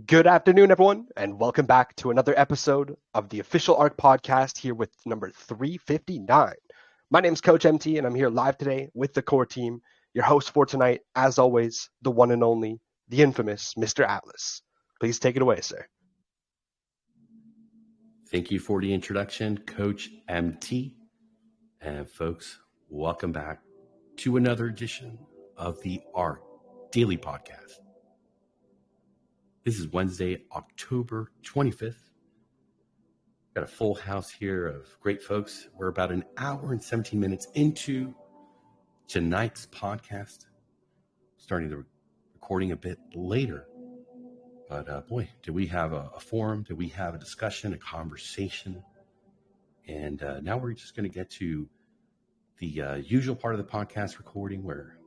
Good afternoon, everyone, and welcome back to another episode of the official ARK podcast here with number 359. My name is Coach MT, and I'm here live today with the core team. Your host for tonight, as always, the one and only, the infamous Mr. Atlas. Please take it away, sir. Thank you for the introduction, Coach MT. And folks, welcome back to another edition of the ARK Daily Podcast. This is Wednesday, October 25th. Got a full house here of great folks. We're about an hour and 17 minutes into tonight's podcast. Starting the recording a bit later. But boy, did we have a forum? Did we have a discussion, a conversation? And now we're just going to get to the usual part of the podcast recording where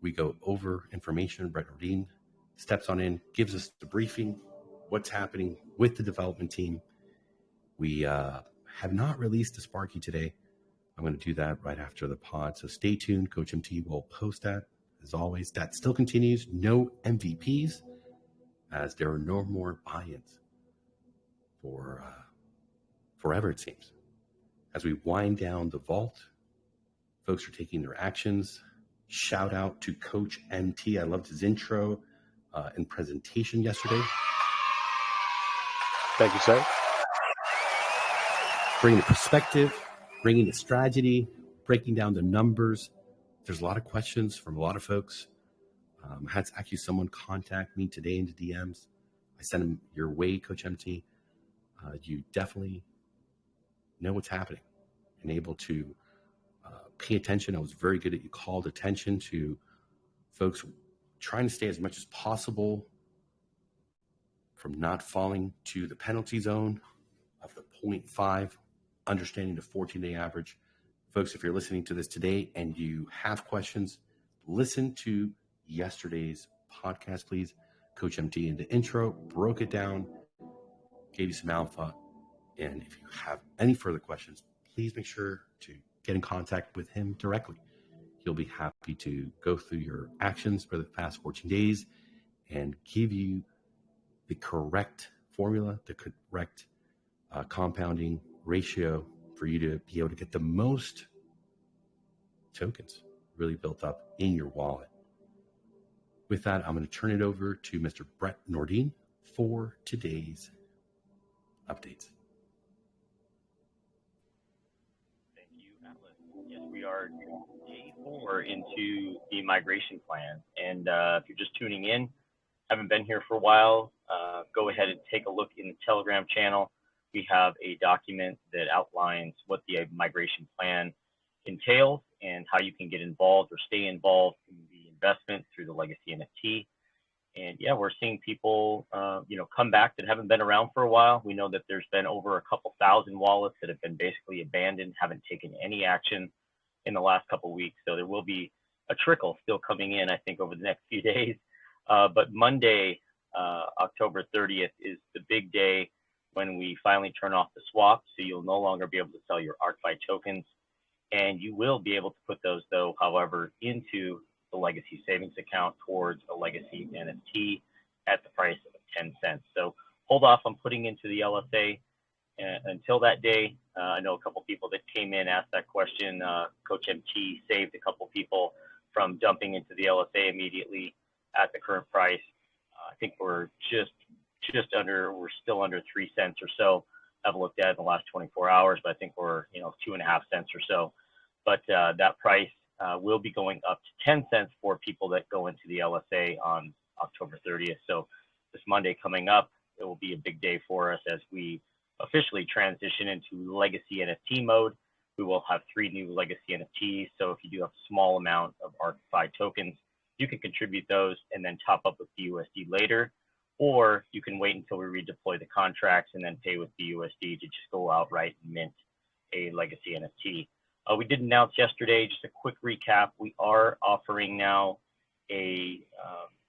we go over information. Brett Nordin steps on in, gives us the briefing, what's happening with the development team. We have not released a Sparky today. I'm going to do that right after the pod. So stay tuned. Coach MT will post that. As always, that still continues. No MVPs, as there are no more buy-ins for forever, it seems. As we wind down the vault, folks are taking their actions. Shout out to Coach MT. I loved his intro and presentation yesterday. Thank you, sir. Bringing the perspective, bringing the strategy, breaking down the numbers. There's a lot of questions from a lot of folks. I had actually someone contact me today in the DMs. I sent them your way, Coach MT. You definitely know what's happening and able to pay attention. I was very good at you called attention to folks trying to stay as much as possible from not falling to the penalty zone of the 0.5, understanding the 14-day average. Folks, if you're listening to this today and you have questions, listen to yesterday's podcast, please. Coach MT in the intro broke it down, gave you some alpha. And if you have any further questions, please make sure to get in contact with him directly. He'll be happy to go through your actions for the past 14 days and give you the correct formula, the correct compounding ratio for you to be able to get the most tokens really built up in your wallet. With that, I'm going to turn it over to Mr. Brett Nordin for today's updates. Yes, we are day 4 into the migration plan. And if you're just tuning in, haven't been here for a while, go ahead and take a look in the Telegram channel. We have a document that outlines what the migration plan entails and how you can get involved or stay involved in the investment through the legacy NFT. And yeah, we're seeing people, come back that haven't been around for a while. We know that there's been over a couple thousand wallets that have been basically abandoned, haven't taken any action in the last couple of weeks. So there will be a trickle still coming in, I think, over the next few days. But Monday, October 30th, is the big day when we finally turn off the swap. So you'll no longer be able to sell your ArkFi tokens. And you will be able to put those, though, however, into the legacy savings account towards a legacy NFT at the price of 10 cents. So hold off on putting into the LSA until that day. I know a couple people that came in asked that question. Coach MT saved a couple people from dumping into the LSA immediately at the current price. I think we're still under 3 cents or so. I've looked at in the last 24 hours, but I think we're 2.5 cents or so. But that price will be going up to 10 cents for people that go into the LSA on October 30th. So this Monday coming up, it will be a big day for us as we officially transition into legacy NFT mode. We will have 3 new legacy NFTs. So if you do have a small amount of ARK-FI tokens, you can contribute those and then top up with BUSD later. Or you can wait until we redeploy the contracts and then pay with BUSD to just go outright and mint a legacy NFT. We did announce yesterday, just a quick recap, we are offering now a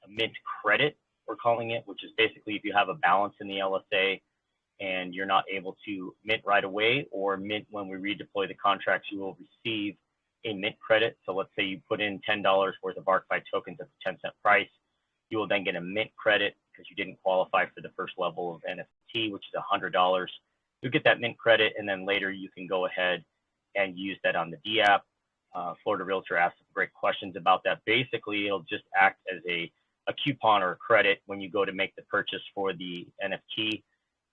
mint credit, we're calling it, which is basically if you have a balance in the LSA and you're not able to mint right away or mint when we redeploy the contracts, you will receive a mint credit. So let's say you put in $10 worth of ArkFi tokens at the 10 cent price. You will then get a mint credit because you didn't qualify for the first level of NFT, which is $100. You'll get that mint credit, and then later you can go ahead and use that on the D app. Florida Realtor asked some great questions about that. Basically, it'll just act as a coupon or a credit when you go to make the purchase for the NFT.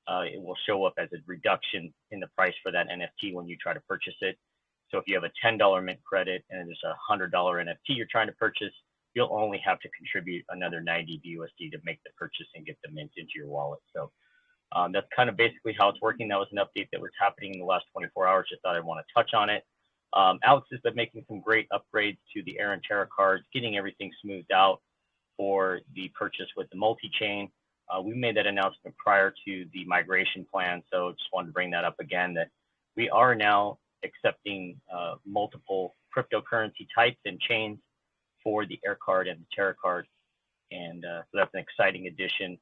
It will show up as a reduction in the price for that NFT when you try to purchase it. So if you have a $10 mint credit and there's a $100 NFT you're trying to purchase, you'll only have to contribute another 90 BUSD to make the purchase and get the mint into your wallet. So that's kind of basically how it's working. That was an update that was happening in the last 24 hours. Just thought I'd want to touch on it. Alex has been making some great upgrades to the Air and Terra cards, getting everything smoothed out for the purchase with the multi-chain. We made that announcement prior to the migration plan, so just wanted to bring that up again, that we are now accepting multiple cryptocurrency types and chains for the Air card and the Terra card, and so that's an exciting addition.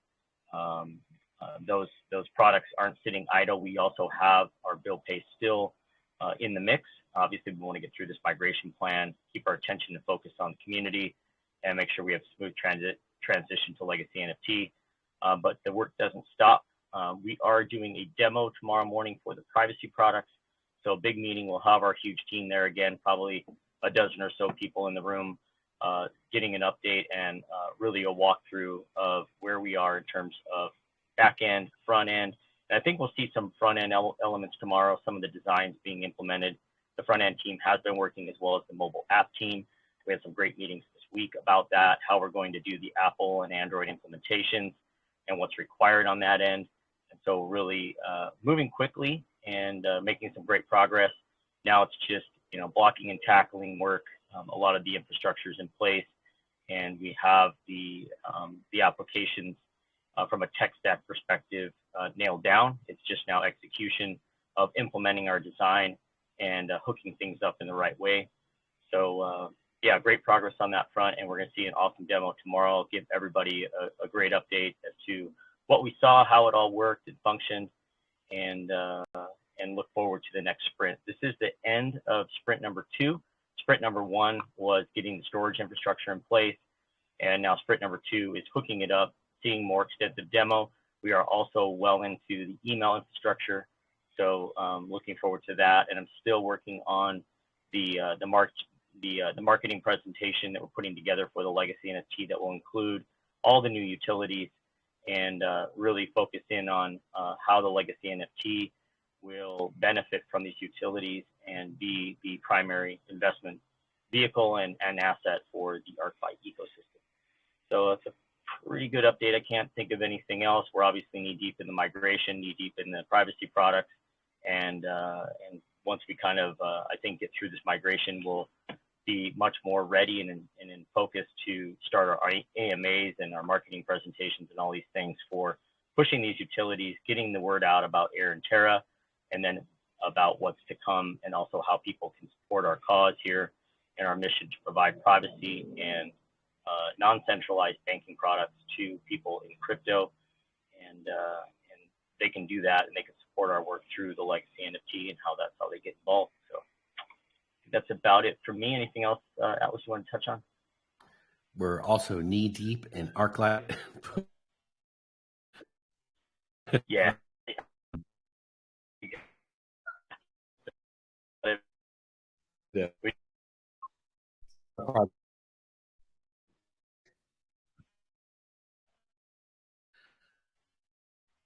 Those products aren't sitting idle. We also have our bill pay still in the mix. Obviously, we want to get through this migration plan, keep our attention and focus on the community, and make sure we have smooth transition to legacy NFT. But the work doesn't stop. We are doing a demo tomorrow morning for the privacy products. So a big meeting. We'll have our huge team there again, probably a dozen or so people in the room, getting an update and really a walkthrough of where we are in terms of back end, front end. And I think we'll see some front end elements tomorrow, some of the designs being implemented. The front end team has been working as well as the mobile app team. We had some great meetings this week about that, how we're going to do the Apple and Android implementations and what's required on that end. And so really moving quickly and making some great progress. Now it's just, blocking and tackling work. A lot of the infrastructure is in place, and we have the applications from a tech stack perspective nailed down. It's just now execution of implementing our design and hooking things up in the right way. So yeah, great progress on that front, and we're going to see an awesome demo tomorrow. I'll give everybody a great update as to what we saw, how it all worked and functioned, and look forward to the next sprint. This is the end of sprint number 2. Sprint number 1 was getting the storage infrastructure in place, and now sprint number 2 is hooking it up, seeing more extensive demo. We are also well into the email infrastructure, so looking forward to that. And I'm still working on the marketing presentation that we're putting together for the legacy NFT that will include all the new utilities and really focus in on how the legacy NFT will benefit from these utilities and be the primary investment vehicle and asset for the ArkFi ecosystem. So it's a pretty good update. I can't think of anything else. We're obviously knee deep in the migration, knee deep in the privacy products, and once we kind of I think get through this migration, we'll be much more ready and in focus to start our AMAs and our marketing presentations and all these things for pushing these utilities, getting the word out about Air and Terra, and then about what's to come, and also how people can support our cause here and our mission to provide privacy and non-centralized banking products to people in crypto, and they can do that, and they can support our work through the legacy NFT and that's how they get involved. So that's about it for me. Anything else, Atlas, you want to touch on? We're also knee deep in ArkFi. Yeah. Yeah.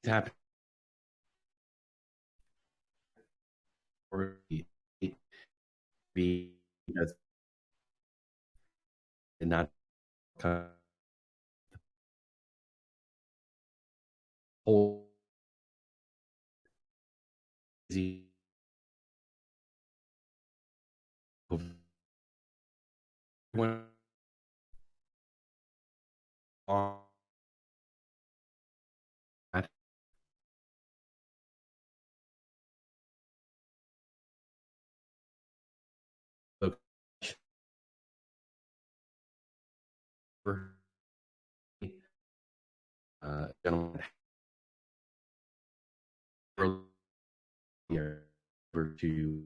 Happy or be and not whole easy when on gentlemen earlier to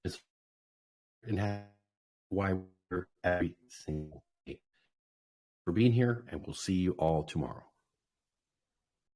just and have why we're every single day. for being here, and we'll see you all tomorrow.